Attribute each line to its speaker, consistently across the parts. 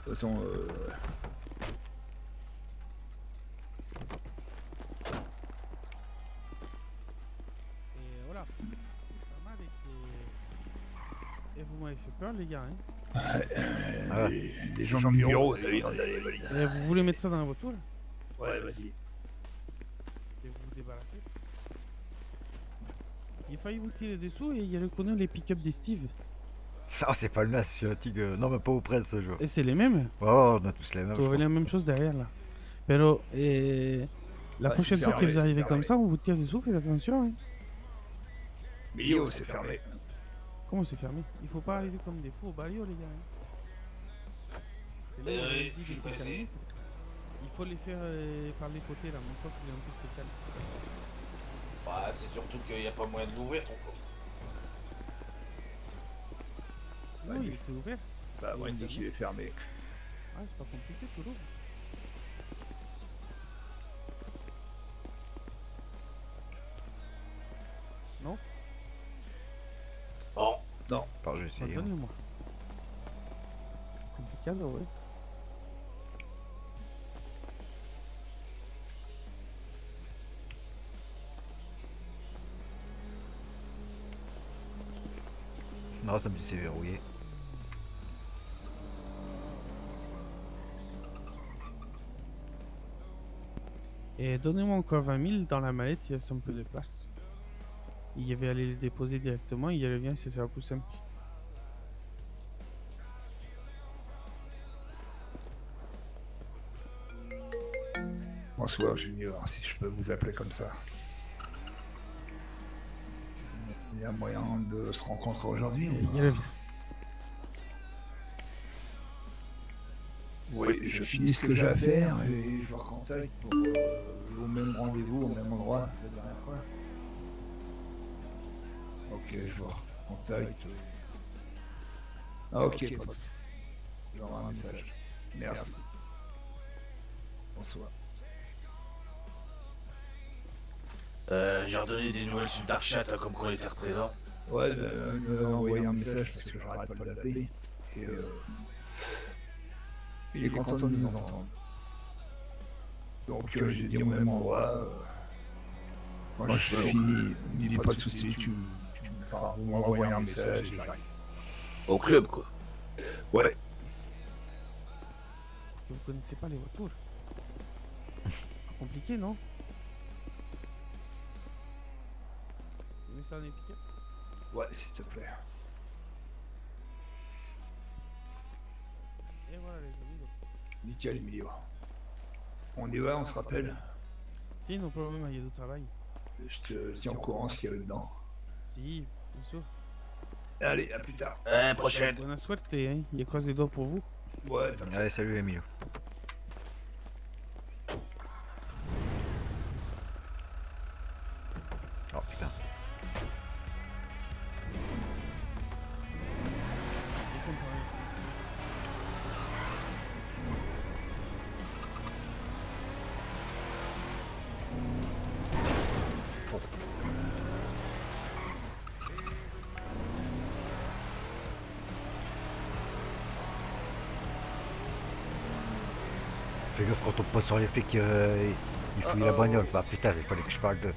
Speaker 1: toute façon,
Speaker 2: Et voilà. Pas mal et vous m'avez fait peur, les gars. Hein.
Speaker 3: Ah.
Speaker 1: des gens du bureau, ça lui, on a les valises.
Speaker 2: Et vous voulez mettre ça dans la voiture là
Speaker 1: Ouais, vas-y.
Speaker 2: et vous vous débarrassez. Il a failli vous tirer des sous et il reconnaît les pick-up des Steve.
Speaker 3: Ah, c'est pas le même, c'est un tigre. Non, mais pas au presse ce jour.
Speaker 2: Et c'est les mêmes.
Speaker 3: Ouais, on a tous les mêmes.
Speaker 2: Tu avais la même chose derrière là. Pero, et la
Speaker 1: Ah,
Speaker 2: prochaine
Speaker 1: c'est
Speaker 2: fois que
Speaker 1: fermé,
Speaker 2: vous arrivez
Speaker 1: c'est
Speaker 2: comme
Speaker 1: fermé.
Speaker 2: ça, on vous tire des sous, faites attention. Hein.
Speaker 1: Mais yo, c'est fermé.
Speaker 2: Comment c'est fermé? Il faut pas arriver comme des fous au barrio, les gars. Hein. C'est là où on a dit
Speaker 4: je suis
Speaker 2: des
Speaker 4: pressé.
Speaker 2: spécialistes. Il faut les faire par les côtés là. Mon coffre il est un peu spécial.
Speaker 4: Bah, c'est surtout qu'il n'y a pas moyen de l'ouvrir ton coffre.
Speaker 2: Non, il s'est ouvert.
Speaker 1: Bah, moi, il me dit qu'il est fermé.
Speaker 2: Ah, c'est pas compliqué, tout l'ouvre. Non?
Speaker 4: Bon,
Speaker 1: Non.
Speaker 3: Attends, je vais essayer.
Speaker 2: Donnez-moi. Compliqué, ouais.
Speaker 3: Non, ça me dit c'est verrouillé.
Speaker 2: Et donnez-moi encore 20 000 dans la mallette, il reste un peu de place. Il va aller les déposer directement, il revient, c'est ça plus simple.
Speaker 1: Bonsoir, Junior, si je peux vous appeler comme ça. Il y a moyen de se rencontrer aujourd'hui ou
Speaker 2: Il revient.
Speaker 1: Oui, je finis ce que j'ai à faire et je vous recontacte pour au même rendez-vous, au même endroit la dernière fois. Ok, je vous recontacte. Ah, ok, pas de souci. Je vous envoie un message. Merci. Bonsoir.
Speaker 4: j'ai redonné des nouvelles sur Darkchat comme quoi il était présent.
Speaker 1: Ouais, il m'a envoyé un message parce que j'arrête pas de l'appeler. Et il est content de nous entendre. Donc j'ai dit au même endroit. Quand je finis, il me dit pas de soucis, vous m'envoyez un message et j'arrive.
Speaker 4: Au club, quoi.
Speaker 1: Ouais.
Speaker 2: Vous connaissez pas les retours. Compliqué, non? Vous mettez ça dans les pick-up?
Speaker 1: Ouais, s'il te plaît.
Speaker 2: Et voilà les amis.
Speaker 1: Nickel, Emilio. On y va, on se rappelle.
Speaker 2: Si, non problème, il y a du travail.
Speaker 1: Je te tiens au courant ce qu'il y avait dedans.
Speaker 2: Si, bien sûr.
Speaker 1: Allez, à plus tard.
Speaker 4: Prochaine.
Speaker 2: Bonne suerte, hein. Il y a croisé les doigts pour vous.
Speaker 1: Ouais, t'inquiète.
Speaker 3: Allez, salut Emilio. Oh putain.
Speaker 2: Je comprends rien.
Speaker 3: Fais gaffe quand on passe sur les flics, ils fouillent la bagnole. Bah putain, il fallait que je parle d'eux.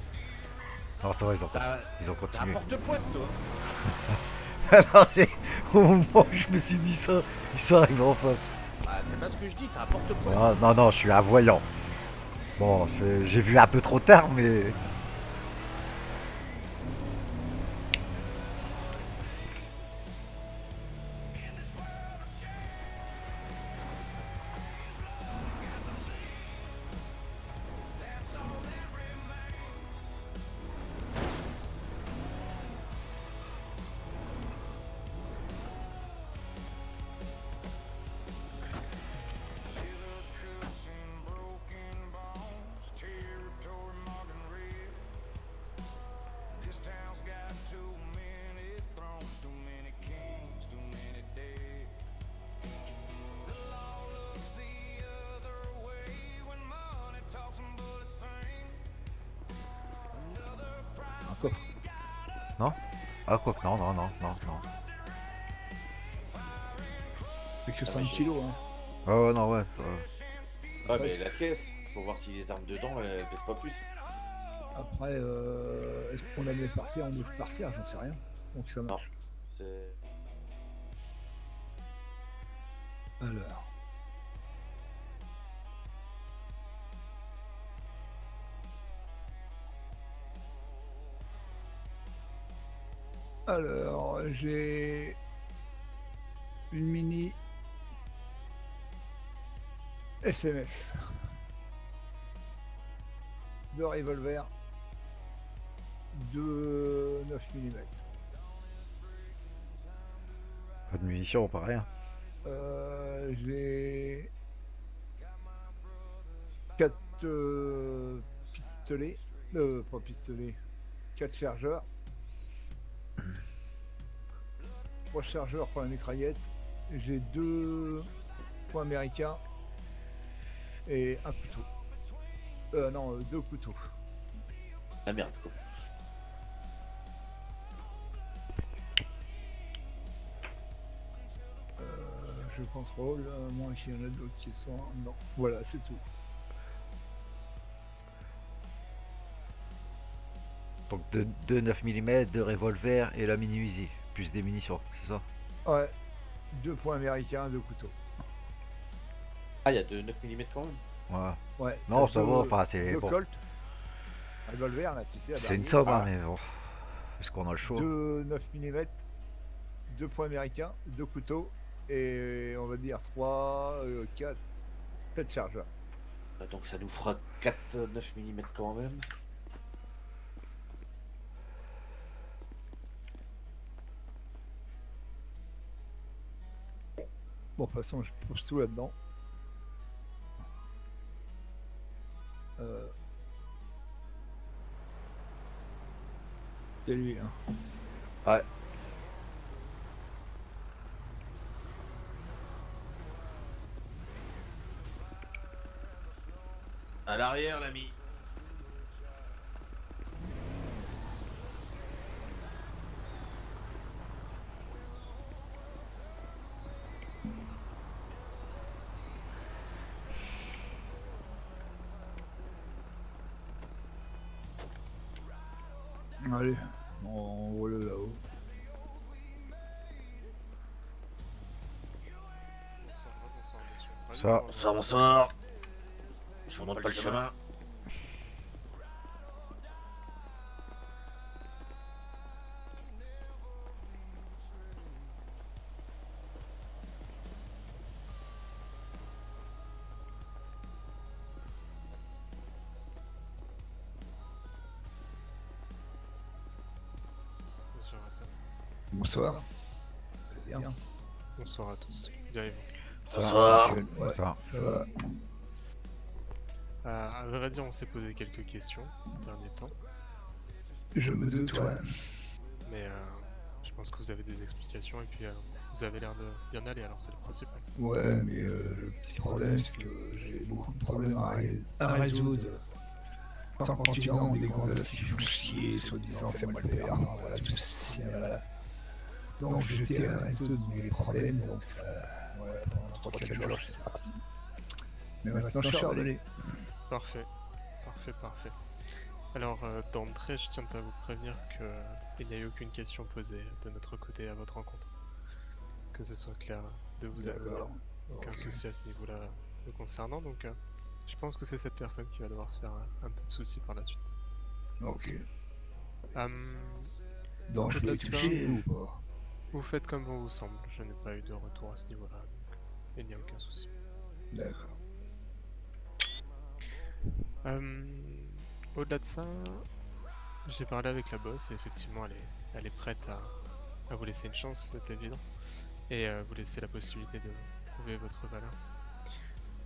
Speaker 3: Non, ça va, ils ont continué.
Speaker 4: Porte-poisse, toi.
Speaker 3: Non, c'est au moment où je me suis dit ça, ils sont arrivés en face.
Speaker 4: Bah, c'est pas ce que je dis, t'as un porte-poisse.
Speaker 3: Ah, non, non, je suis un voyant. Bon, j'ai vu un peu trop tard, mais...
Speaker 1: Un coffre.
Speaker 3: Non? Ah quoi que non, non, non, non, non.
Speaker 1: C'est que 5 kilos, hein.
Speaker 3: Oh non, ouais.
Speaker 4: Ah, mais la caisse, faut voir si les armes dedans, elles pèsent pas plus.
Speaker 1: Après, est-ce qu'on la met par terre ou par terre, j'en sais rien. Donc ça
Speaker 4: Non,
Speaker 1: marche.
Speaker 4: c'est.
Speaker 1: Alors. Alors, j'ai une mini SMS, deux revolvers, deux 9 mm.
Speaker 3: Pas de munitions, pas rien.
Speaker 1: J'ai quatre pistolets, pas pistolets, quatre chargeurs, trois chargeurs pour la mitraillette. J'ai deux points américains et un couteau. Non, deux couteaux.
Speaker 4: Ah merde, quoi.
Speaker 1: Je contrôle, moins qu'il y en a d'autres qui sont. Non, voilà, c'est tout.
Speaker 3: Donc deux 9 mm, deux revolvers et la mini Uzi. Plus des munitions, c'est ça?
Speaker 1: Ouais, deux points américains, deux couteaux.
Speaker 4: Ah, il y a de 9 mm quand même.
Speaker 3: Ouais.
Speaker 1: Ouais.
Speaker 3: Non,
Speaker 1: t'as
Speaker 3: ça va,
Speaker 1: deux-
Speaker 3: enfin c'est
Speaker 1: deux
Speaker 3: bon.
Speaker 1: Colt, revolver là, tu sais. à
Speaker 3: C'est une
Speaker 1: Barnier.
Speaker 3: somme, hein, mais bon. Est-ce qu'on a le choix?
Speaker 1: Deux 9 mm, deux points américains, deux couteaux et on va dire 3, 4, 7 chargeurs.
Speaker 4: Donc ça nous fera 4 9 mm quand même.
Speaker 1: Bon, de toute façon, je pousse tout là-dedans. C'est lui, hein.
Speaker 4: Ouais. À l'arrière, l'ami.
Speaker 1: Allez, on roule là-haut.
Speaker 3: Ça.
Speaker 4: Bonsoir, bonsoir. Je vous montre pas le chemin.
Speaker 5: Bonsoir Hassan.
Speaker 1: Bonsoir. Bien.
Speaker 5: Bonsoir à tous. Bien et vous.
Speaker 4: Bonsoir.
Speaker 1: Ouais,
Speaker 3: Ça.
Speaker 1: ça va.
Speaker 5: À vrai dire, on s'est posé quelques questions ces derniers temps,
Speaker 1: Je me doute, ouais.
Speaker 5: mais je pense que vous avez des explications et puis vous avez l'air de bien aller, alors c'est le principal.
Speaker 1: Ouais, mais le petit problème, c'est que j'ai beaucoup de problèmes à résoudre. Sans continent, des gonzesses qui font chier, soi-disant c'est moi le père. Voilà, tout ceci, voilà. Donc j'étais à résoudre mes problèmes, donc ça. Ouais, pendant 3-4 jours, je suis parti. Mais maintenant, je suis redonné.
Speaker 5: Parfait, parfait, parfait. Alors d'entrée, je tiens à vous prévenir qu'il n'y a eu aucune question posée de notre côté à votre rencontre. Que ce soit clair de vous à vous.
Speaker 1: D'accord.
Speaker 5: Aucun
Speaker 1: Ok.
Speaker 5: souci à ce niveau-là le concernant, donc je pense que c'est cette personne qui va devoir se faire un peu de soucis par la suite.
Speaker 1: Ok.
Speaker 5: Hum,
Speaker 1: Donc je
Speaker 5: Au-delà
Speaker 1: l'ai
Speaker 5: de ça,
Speaker 1: touché ou pas?
Speaker 5: Vous faites comme bon vous semble, je n'ai pas eu de retour à ce niveau-là, donc il n'y a aucun souci.
Speaker 1: D'accord.
Speaker 5: Au-delà de ça, j'ai parlé avec la boss et effectivement elle est prête à vous laisser une chance, c'est évident, et vous laisser la possibilité de prouver votre valeur.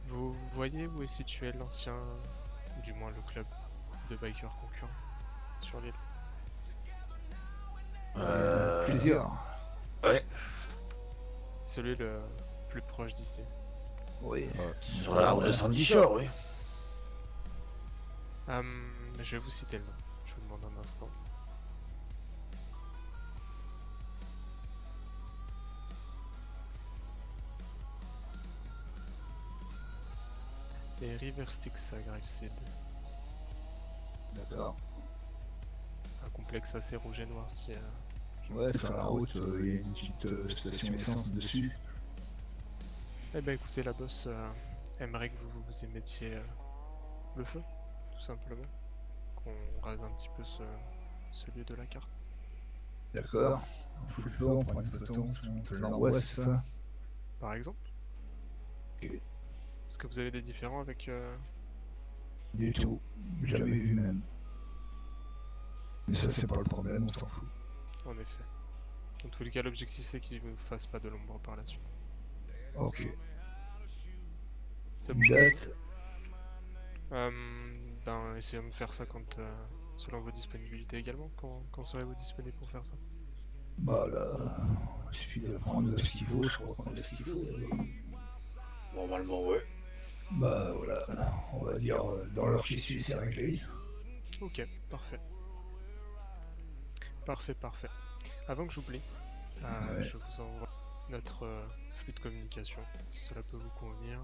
Speaker 5: Vous voyez où est situé l'ancien, ou du moins le club de bikers concurrents sur l'île?
Speaker 1: Plusieurs.
Speaker 4: Ouais.
Speaker 5: Celui le plus proche d'ici.
Speaker 1: Oui.
Speaker 4: Sur la route de Sandy Shore, oui.
Speaker 5: Je vais vous citer le nom, je vous demande un instant. et River Styx à Graveseed.
Speaker 1: D'accord.
Speaker 5: Un complexe assez rouge et noir si...
Speaker 1: Ouais, sur la route, il y a une petite station essence dessus.
Speaker 5: Eh ben écoutez, la boss aimerait que vous émettiez le feu, tout simplement. Qu'on rase un petit peu ce lieu de la carte.
Speaker 1: D'accord. On fout le feu, on prend une photo, on te l'envoie, c'est ça?
Speaker 5: Par exemple.
Speaker 1: Ok.
Speaker 5: Est-ce que vous avez des différends avec...
Speaker 1: Du tout. Jamais vu même. Mais ça, c'est pas le problème, on s'en fout.
Speaker 5: En effet. Dans tous les cas, l'objectif c'est qu'il ne fasse pas de l'ombre par la suite.
Speaker 1: Ok.
Speaker 5: C'est
Speaker 1: Une
Speaker 5: bon.
Speaker 1: date?
Speaker 5: Ben, essayons de faire ça quand, selon vos disponibilités également. Quand serez-vous disponible pour faire ça?
Speaker 1: Bah là, il suffit de prendre ce qu'il faut, je crois qu'on a ce qu'il faut.
Speaker 4: Normalement, ouais.
Speaker 1: Bah voilà, on va dire dans l'heure qui suit, c'est réglé.
Speaker 5: Ok, parfait. Parfait. Avant que j'oublie,
Speaker 1: Ouais.
Speaker 5: je vous envoie notre flux de communication, si cela peut vous convenir.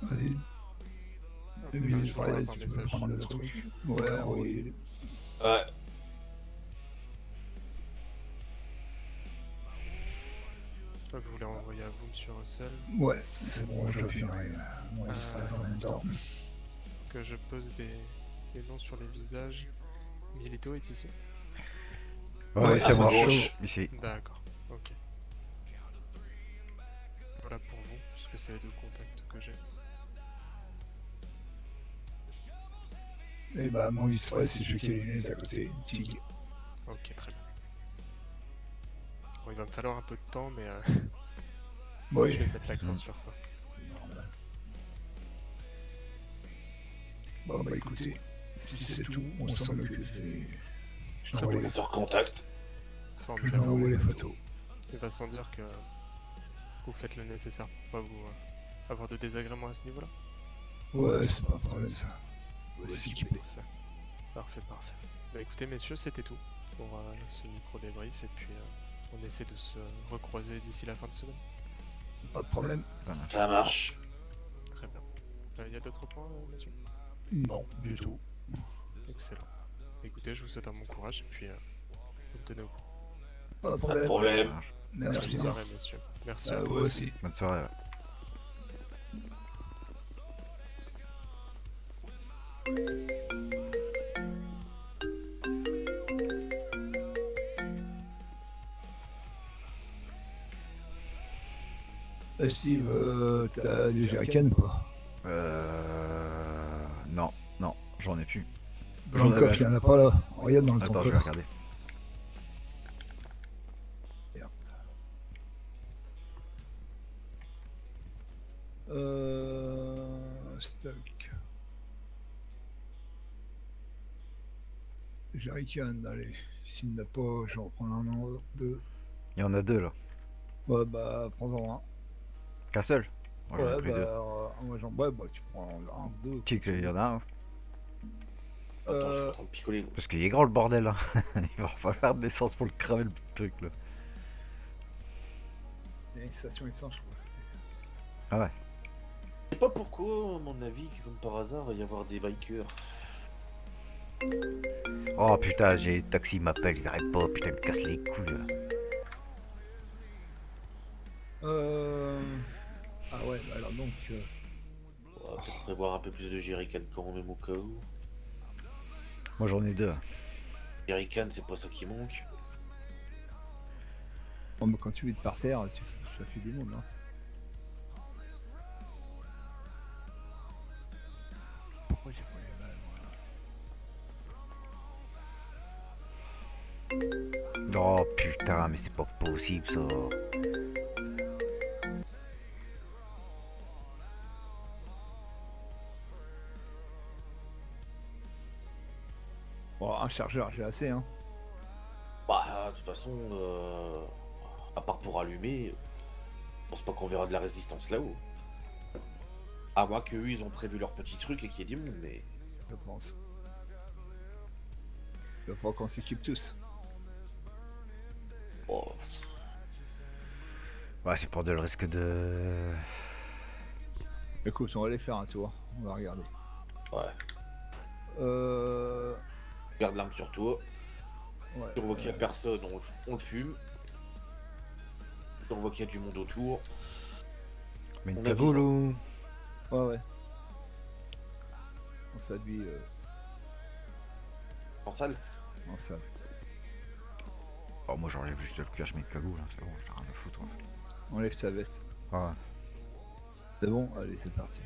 Speaker 1: Vas-y.
Speaker 5: Hop,
Speaker 1: 2
Speaker 5: là,
Speaker 1: minutes
Speaker 5: je vous
Speaker 1: pour
Speaker 5: envoie
Speaker 1: aller
Speaker 5: par
Speaker 1: si tu veux
Speaker 5: message.
Speaker 1: prendre le truc. Ouais, envoyez.
Speaker 4: Ouais.
Speaker 5: Je crois que vous les renvoyez à vous, monsieur Russell.
Speaker 1: Ouais, c'est bon, je finirai mon extrait en même temps.
Speaker 5: Que je pose des noms sur les visages. Milito est ici.
Speaker 3: Ouais, c'est
Speaker 4: à
Speaker 3: moi.
Speaker 4: gauche.
Speaker 3: Ici.
Speaker 5: D'accord, ok. Voilà pour vous, puisque c'est les deux contacts que j'ai.
Speaker 1: Et bah, mon vice c'est celui qui est lunettes à côté. Tig.
Speaker 5: Ok, très bien. Bon, il va me falloir un peu de temps, mais
Speaker 1: Oui.
Speaker 5: je vais mettre l'accent sur ça.
Speaker 1: C'est normal. Bon, bah écoutez, si c'est tout, on s'en occupe. Je
Speaker 5: Très
Speaker 1: t'envoie
Speaker 5: bon.
Speaker 1: les,
Speaker 4: On se recontacte.
Speaker 1: je
Speaker 5: Formidable.
Speaker 1: t'envoie les photos.
Speaker 5: Il va sans dire que vous faites le nécessaire pour pas vous avoir de désagréments à ce niveau-là.
Speaker 1: Ouais, c'est pas un problème ça. On va s'équiper.
Speaker 5: Parfait. Bah écoutez messieurs, c'était tout pour ce micro débrief et puis on essaie de se recroiser d'ici la fin de semaine.
Speaker 1: Pas de problème.
Speaker 4: Ça marche.
Speaker 5: Très bien. Il y a d'autres points messieurs?
Speaker 1: Non, du tout.
Speaker 5: Excellent. Écoutez, je vous souhaite un bon courage et puis vous me tenez au courant.
Speaker 1: Pas de
Speaker 4: Pas de
Speaker 1: problème.
Speaker 4: problème.
Speaker 1: Merci.
Speaker 5: Bonne soirée messieurs. Merci
Speaker 1: À
Speaker 5: à
Speaker 1: vous
Speaker 5: vous.
Speaker 1: aussi.
Speaker 3: Bonne soirée. Ouais.
Speaker 1: Steve, t'as des jerrycans ou pas?
Speaker 3: Non, j'en ai plus.
Speaker 1: Dans le coffre, il y en a pas là. Regarde dans le ton
Speaker 3: Attends, je vais
Speaker 1: coffre.
Speaker 3: regarder.
Speaker 1: Stock. Jerrycan, allez. S'il n'y en a pas, je vais en prendre un an, deux.
Speaker 3: Il y en a deux là.
Speaker 1: Ouais, bah, prends-en un.
Speaker 3: Qu'un seul. Moi j'en ai
Speaker 1: Ouais,
Speaker 3: pris
Speaker 1: bah,
Speaker 3: deux.
Speaker 1: moi j'en. Ouais, bah, tu prends un, deux.
Speaker 3: Tu sais qu'il y en a un.
Speaker 4: Attends, je suis
Speaker 1: Euh,
Speaker 4: en train de picoler.
Speaker 3: Parce qu'il est grand le bordel là. Il va falloir de l'essence pour le cramer le truc là.
Speaker 1: il y a une station essence, je crois.
Speaker 3: Ah ouais.
Speaker 4: Je sais pas pourquoi, à mon avis, que comme par hasard, va y avoir des bikers.
Speaker 3: Oh putain, j'ai le taxi m'appelle, ils arrêtent pas, putain, ils me cassent les couilles là.
Speaker 1: Ah ouais, bah alors donc.
Speaker 4: On va peut-être prévoir un peu plus de jerrycan quand même au cas où.
Speaker 3: Moi j'en ai deux.
Speaker 4: Jerrycan, c'est pas ça qui manque.
Speaker 1: Bon, mais quand tu es par terre, ça fait du monde, hein. Pourquoi j'ai pas les balles, moi?
Speaker 3: Oh putain, mais c'est pas possible ça.
Speaker 1: Bon, un chargeur, j'ai assez, hein.
Speaker 4: Bah, de toute façon, à part pour allumer, je pense pas qu'on verra de la résistance là-haut. À moins qu'eux, ils ont prévu leur petit truc et qu'il y ait du monde, mais...
Speaker 1: Je pense. Il va falloir qu'on s'équipe tous.
Speaker 4: Oh,
Speaker 3: Ouais, c'est pour de le risque de.
Speaker 1: Écoute, on va aller faire un tour. On va regarder.
Speaker 4: Ouais.
Speaker 1: Euh...
Speaker 4: Garde l'arme sur toi.
Speaker 1: Ouais.
Speaker 4: Si on voit qu'il y a personne, on le fume. Si on voit qu'il y a du monde autour,
Speaker 3: Mais une
Speaker 4: On
Speaker 3: cagoule
Speaker 4: avise,
Speaker 3: ou.
Speaker 1: Ouais. On s'habille
Speaker 4: en salle.
Speaker 1: en salle.
Speaker 3: Oh, moi j'enlève juste le cuir, je mets une cagoule, hein, c'est bon, j'ai rien à foutre.
Speaker 1: Enlève ta veste.
Speaker 3: Ouais.
Speaker 1: C'est bon? Allez, c'est parti.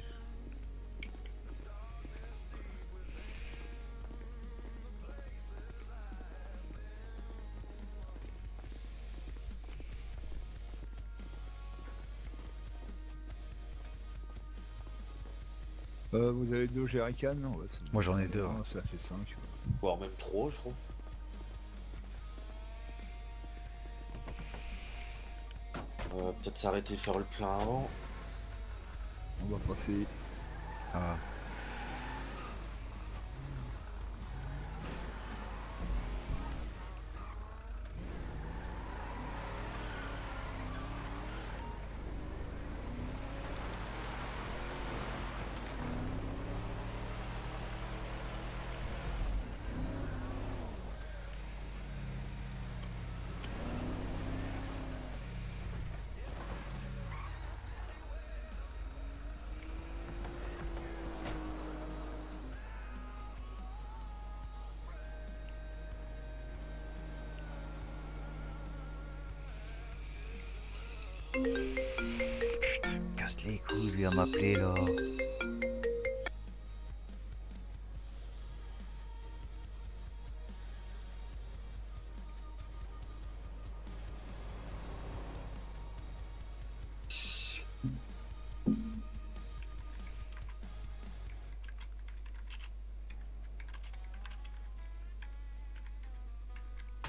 Speaker 1: Vous avez 2 jerrycans? Non, ouais, c'est bon.
Speaker 3: Moi, j'en ai 2, ouais.
Speaker 1: Ah, ça fait 5.
Speaker 4: Voire même 3, je crois. Peut-être s'arrêter faire le plein avant.
Speaker 1: On va passer.
Speaker 3: Ah. Casse les couilles, lui, à m'appeler là.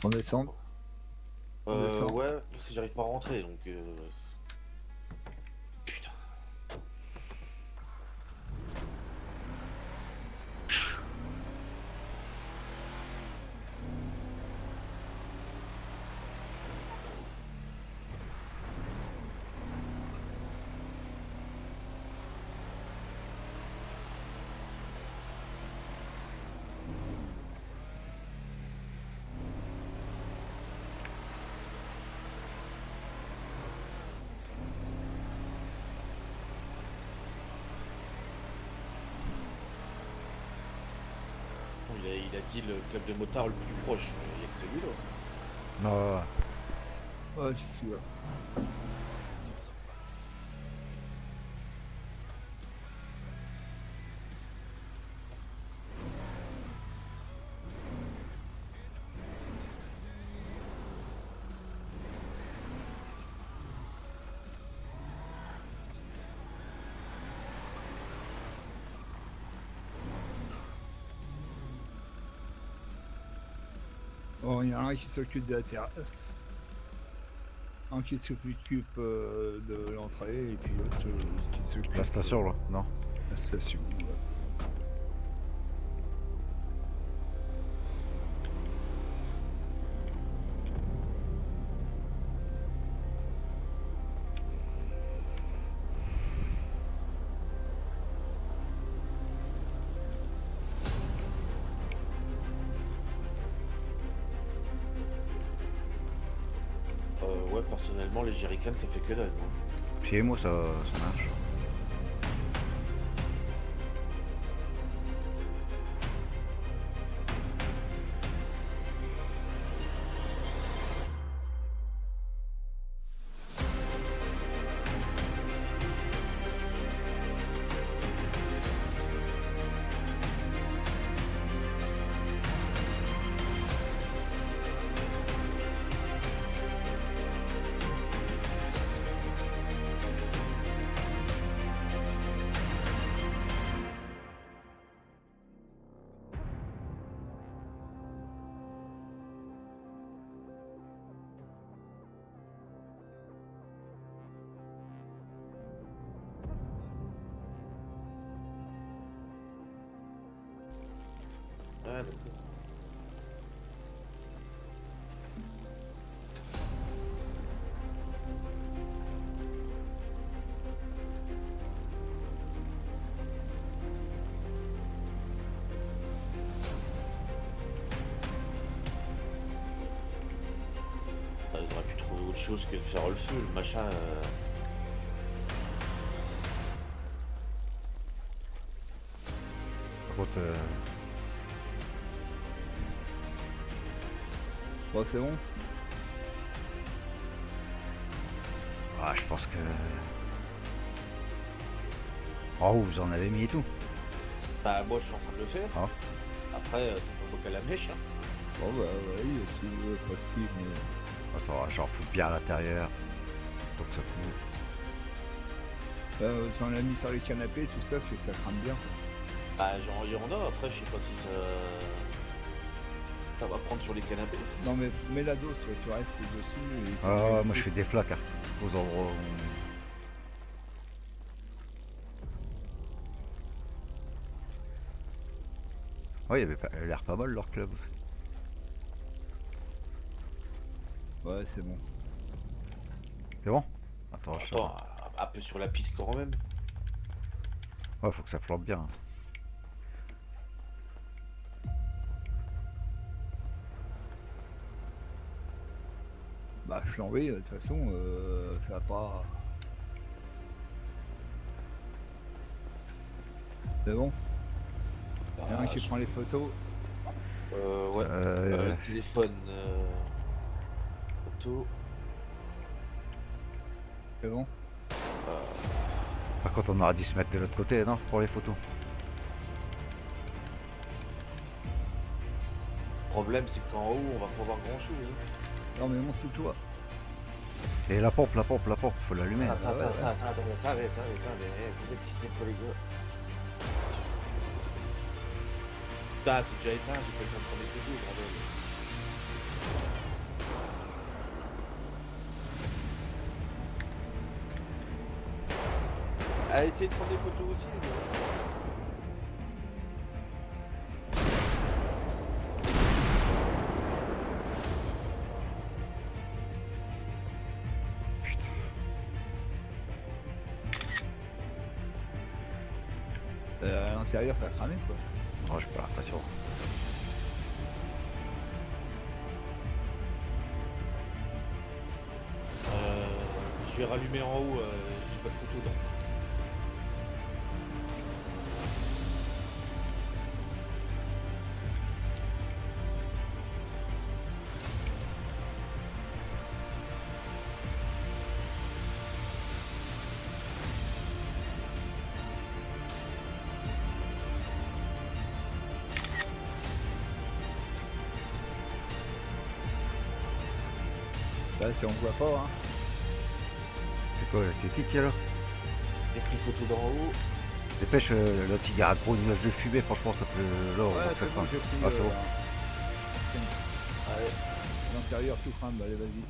Speaker 1: On descend. On descend.
Speaker 4: Ouais, parce que j'arrive pas à rentrer, donc... Putain. Il a dit le club de motards le plus proche. Il y a que celui-là.
Speaker 3: Non,
Speaker 1: Ouais, je suis là. Bon, il y a un qui s'occupe de la terrasse, un qui s'occupe de l'entrée, et puis l'autre qui s'occupe
Speaker 3: la station là, non?
Speaker 1: de la station. Ouais.
Speaker 4: Ouais, personnellement, les jerrycans, ça fait que dalle. Hein.
Speaker 3: Puis moi ça marche.
Speaker 4: Ah, d'accord. autre chose que de faire le feu, le machin.
Speaker 3: Par contre,
Speaker 1: Bon, c'est bon.
Speaker 3: ah, je pense que... Oh, vous en avez mis et tout.
Speaker 4: Bah, moi je suis en train de le faire.
Speaker 3: Ah.
Speaker 4: Après, c'est pas moi qu'à la mèche. Hein.
Speaker 1: Bon, bah, oui, si vous voulez, pas Steve, mais...
Speaker 3: Attends, j'en fous bien à l'intérieur. Donc ça coule.
Speaker 1: Vous en avez mis sur les canapés, tout ça, que ça crame bien.
Speaker 4: Bah, genre, il y en a. Après, je sais pas si ça. Ça va prendre sur les canapés.
Speaker 1: Non, mais mets la dose, tu restes dessus. Et
Speaker 3: Ah, moi je fais des flaques hein, aux endroits où... Oh, il avait l'air pas mal leur club.
Speaker 1: Ouais, c'est bon.
Speaker 3: C'est bon? Attends,
Speaker 4: Attends, un peu sur la piste quand même.
Speaker 3: Ouais, faut que ça flambe bien.
Speaker 1: Bah, flambé, de toute façon, ça va pas... C'est bon. Il y en a un qui prend les photos.
Speaker 4: Ouais. Téléphone. Photo.
Speaker 1: C'est bon.
Speaker 3: Par contre, on aura dû se mettre de l'autre côté, non? Pour les photos.
Speaker 4: Le problème, c'est qu'en haut, on va pas voir grand chose.
Speaker 1: Non, mais mon sous toi.
Speaker 3: Et la pompe, faut l'allumer.
Speaker 4: Attends, arrête, vous excitez pas les gars. Putain, c'est déjà éteint, j'ai pas le temps de prendre les photos, bordel. Ah, essayez de prendre des photos aussi, les gars.
Speaker 1: À l'intérieur, ça a cramé, quoi.
Speaker 3: Oh, j'ai pas l'impression.
Speaker 4: Je vais rallumer en haut, j'ai pas de photo dedans.
Speaker 1: Là, si on voit pas, hein.
Speaker 3: C'est quoi l'esthétique alors?
Speaker 4: J'ai pris photo d'en haut.
Speaker 3: Dépêche, l'autre il y a un gros nuage de fumée, franchement ça peut... Là, on voit
Speaker 1: Ouais,
Speaker 3: que ça
Speaker 1: c'est bon,
Speaker 3: craint.
Speaker 1: j'ai pris...
Speaker 3: Ah, c'est bon.
Speaker 4: Allez.
Speaker 1: L'intérieur, tout crame, allez, vas-y.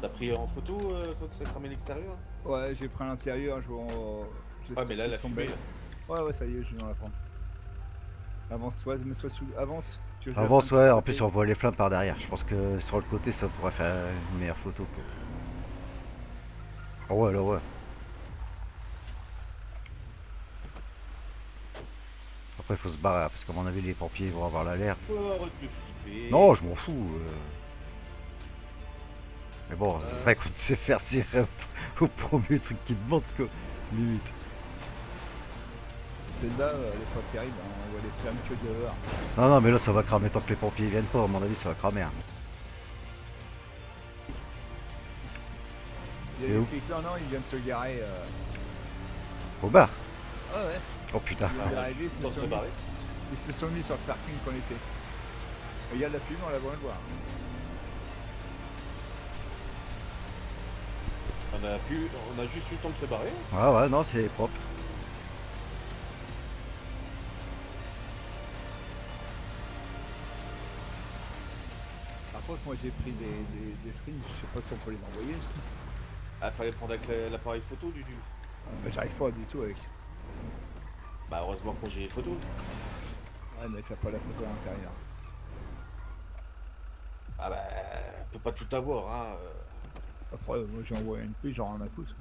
Speaker 4: T'as pris en photo quoi que ça cramait l'extérieur?
Speaker 1: Ouais, j'ai pris à l'intérieur, je vois...
Speaker 4: Ouais, mais là, la
Speaker 1: sont
Speaker 4: fumée.
Speaker 1: belles. Ouais, ouais, ça y est, je viens de la prendre. Avance-toi, mets-toi sous... Avance. Tu veux que je la
Speaker 3: Avance,
Speaker 1: prenne
Speaker 3: ouais,
Speaker 1: sur le
Speaker 3: en plus
Speaker 1: côté
Speaker 3: on voit les flammes par derrière. Je pense que sur le côté ça pourrait faire une meilleure photo. Oh ouais, là ouais. Après il faut se barrer, parce qu'à mon avis les pompiers vont avoir l'alerte.
Speaker 4: Oh, arrête de flipper.
Speaker 3: Non, je m'en fous. Mais bon, ce serait qu'on se faire serrer au premier truc qui te monte, quoi. Limite.
Speaker 1: Celle-là, elle est pas terrible, hein. On voit les flammes que dehors.
Speaker 3: Non, non, mais là ça va cramer tant que les pompiers viennent pas. À mon avis, ça va cramer. Hein.
Speaker 1: Il y
Speaker 3: Et
Speaker 1: a
Speaker 3: où
Speaker 1: des flics là, non, ils viennent se garer.
Speaker 3: Au bar.
Speaker 1: Ah ouais.
Speaker 3: Oh putain.
Speaker 1: Ils viennent d'arriver,
Speaker 4: Temps de se barrer.
Speaker 1: ils se sont mis sur le parking qu'on était. Il y a de la fumée, on la voit le voir.
Speaker 4: On a juste eu le temps de se barrer.
Speaker 3: Ouais, ouais, non, c'est propre.
Speaker 1: Par contre, moi j'ai pris des screens, je sais pas si on peut les envoyer.
Speaker 4: Ah, fallait prendre avec l'appareil photo du.
Speaker 1: Mais j'arrive pas du tout avec.
Speaker 4: Bah, heureusement que j'ai les photos.
Speaker 1: Ouais, mais t'as pas la photo à l'intérieur.
Speaker 4: Ah bah, on peut pas tout avoir, hein.
Speaker 1: Après, moi j'ai envoyé une prise, genre un à pouce.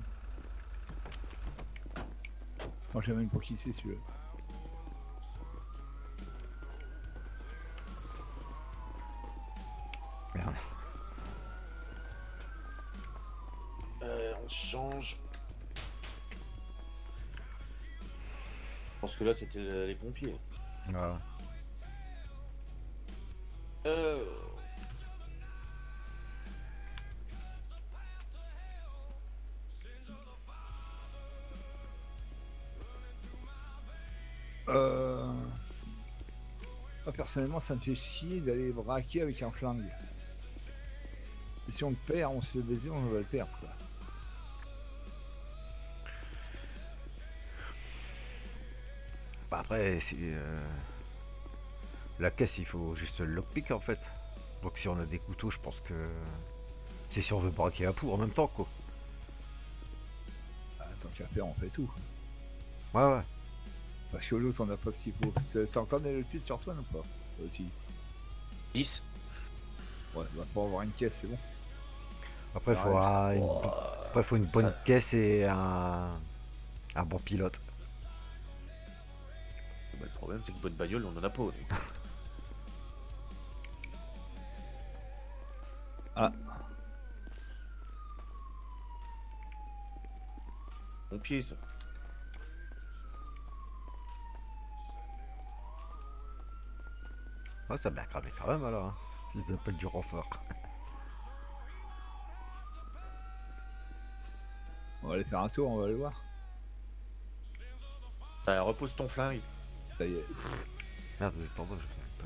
Speaker 1: Moi j'ai même pas qui c'est celui-là.
Speaker 4: on change. Je pense que là, c'était les pompiers.
Speaker 3: Ouais.
Speaker 4: Euh...
Speaker 1: Moi, personnellement, ça me fait chier d'aller braquer avec un flingue. Et si on le perd, on se fait baiser, on va le perdre, quoi.
Speaker 3: Bah après, la caisse, il faut juste le lockpick en fait. Donc si on a des couteaux, je pense que c'est si on veut braquer à pour en même temps quoi.
Speaker 1: Ah, tant qu'à faire, on fait tout.
Speaker 3: Ouais ouais.
Speaker 1: Parce que l'autre, on n'a pas ce qu'il faut. C'est encore des LP sur Swan ou pas? Toi aussi.
Speaker 4: 10.
Speaker 1: Ouais, bah, pour avoir une caisse, c'est bon.
Speaker 3: Après, il faut une bonne caisse et un bon pilote.
Speaker 4: Bah, le problème, c'est que bonne bagnole, on en a pas. Donc.
Speaker 1: Ah.
Speaker 4: Pompier, ça.
Speaker 3: Ouais, ça m'a cramé quand même alors. Hein. Ils appellent du renfort.
Speaker 1: On va aller faire un tour, on va aller voir.
Speaker 4: Repose ton flingue.
Speaker 1: Ça y est.
Speaker 3: Merde, pardon, je savais pas.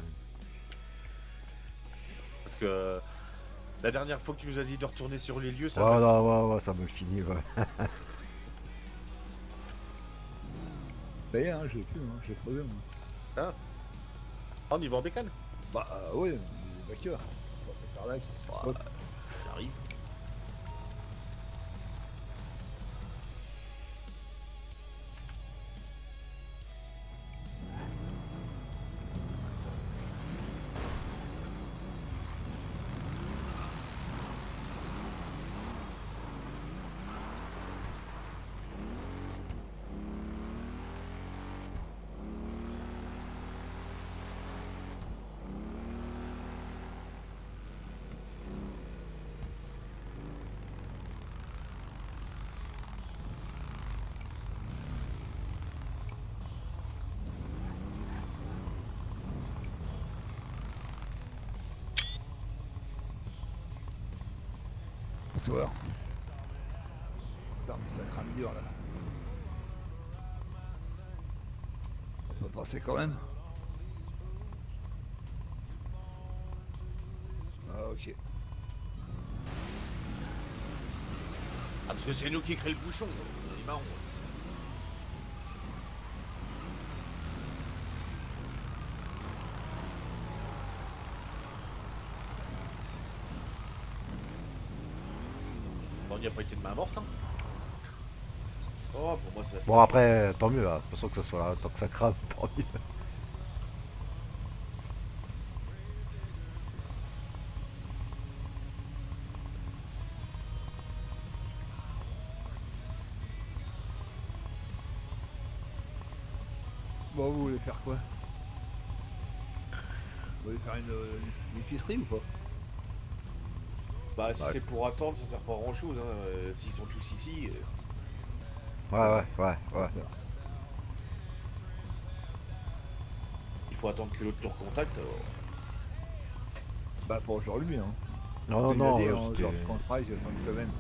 Speaker 4: Parce que la dernière fois que tu nous as dit de retourner sur les lieux, ça
Speaker 3: Ouais,
Speaker 4: m'a-
Speaker 3: non, ouais, ça me le finit, ouais.
Speaker 1: Ça y est, hein, je l'ai plus, hein, je l'ai creusé, moi.
Speaker 4: Ah, on y va en bécane.
Speaker 1: Bah, ouais, les backers. Bon, c'est par là qu'il se passe.
Speaker 4: Ça arrive.
Speaker 1: Bonsoir. Putain, mais ça crame dur, là. On peut passer quand même. Ah, ok.
Speaker 4: Ah, parce que c'est nous qui créons le bouchon. On est marrons. On n'y a pas été de main morte, hein. Oh, pour moi, c'est la
Speaker 3: Bon
Speaker 4: station.
Speaker 3: après, tant mieux, hein. De toute façon que ça soit là, tant que ça crame, tant mieux.
Speaker 1: Bon, vous voulez faire quoi? Vous voulez faire une épicerie ou pas?
Speaker 4: Bah, si
Speaker 3: Ouais.
Speaker 4: c'est pour attendre, ça sert pas à grand chose, hein. S'ils sont tous ici.
Speaker 3: Ouais.
Speaker 4: Il faut attendre que l'autre te recontacte.
Speaker 1: Bah, pour aujourd'hui, hein.
Speaker 3: Non,
Speaker 1: Il
Speaker 3: non,
Speaker 1: a dit,
Speaker 3: ouais,
Speaker 1: hein,
Speaker 3: c'était-
Speaker 1: genre, quand je travaille, j'ai fin de semaine.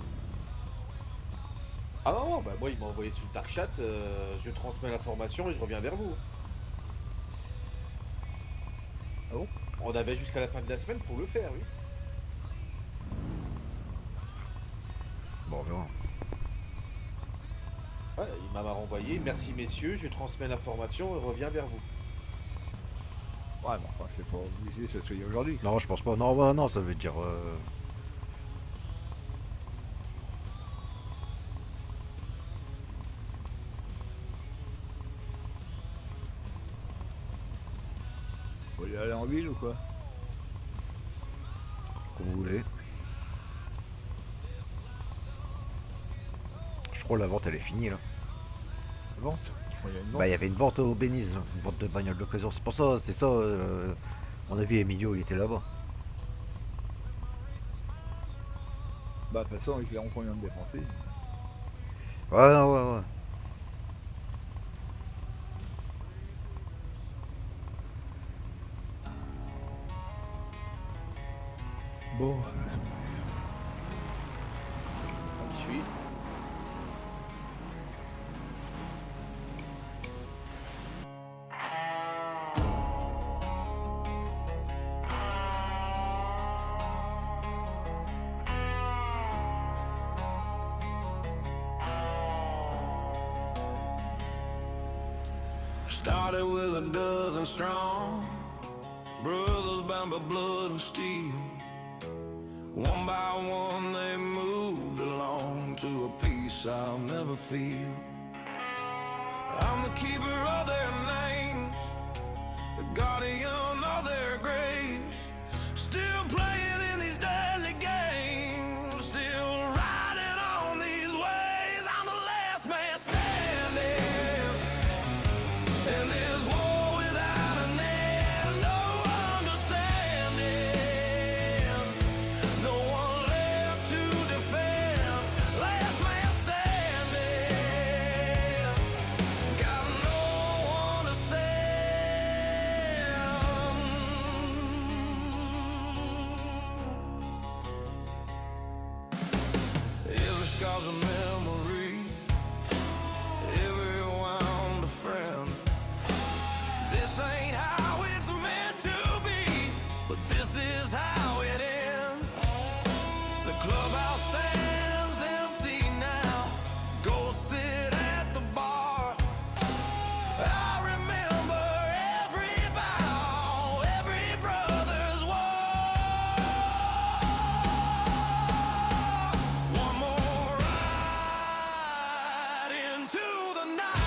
Speaker 4: Ah non, bah moi il m'a envoyé sur le dark chat, je transmets l'information et je reviens vers vous.
Speaker 1: Ah bon?
Speaker 4: On avait jusqu'à la fin de la semaine pour le faire, oui.
Speaker 3: Bon, on verra.
Speaker 4: Ouais, il m'a renvoyé, merci messieurs, je transmets l'information et reviens vers vous.
Speaker 1: Ouais, mais enfin, c'est pas obligé que ça soit aujourd'hui.
Speaker 3: Non, je pense pas. Non, ouais, non, ça veut dire.
Speaker 1: Vous voulez aller en ville ou quoi?
Speaker 3: Comme vous voulez. Je crois que la vente elle est finie là.
Speaker 1: Vente? Il y a une vente.
Speaker 3: Bah, il y avait une vente au Béniz, une vente de bagnole d'occasion. C'est pour ça, c'est ça. On a vu Emilio, il était là-bas.
Speaker 1: Bah, de toute façon, ils verront combien de dépenser.
Speaker 3: Ouais, non, ouais, ouais.
Speaker 1: Bon,
Speaker 4: On te suit.
Speaker 6: Started with a dozen strong, brothers bound by blood and steel. One by one they moved along to a peace I'll never feel. I'm the keeper of their names, the guardian of their graves. Still playing in these deadly games, still riding on these ways. I'm the last man standing in this war without an end. No understanding, no one left to defend. Last man standing, got no one to send. Every scar's a memory, every wound a friend. This ain't how it's meant to be, but this is how it ends. The clubhouse stands empty now. Go sit at the bar. I remember every vow, every brother's war. One more ride into the night.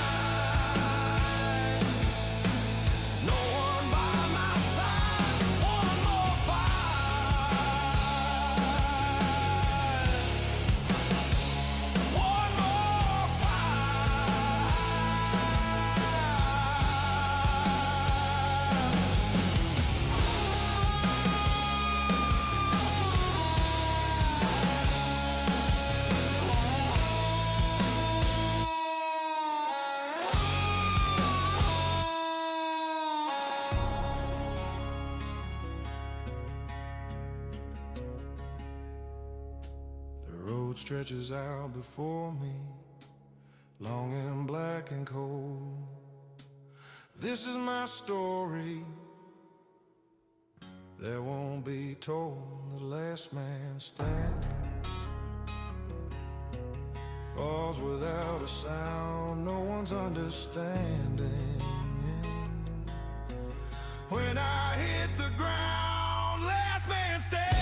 Speaker 6: No one by my side. One more fight. One more fight. The road stretches out before me, long and black and cold. This is my story that won't be told. The last man standing falls without a sound, no one's understanding. When I hit the ground, last man standing.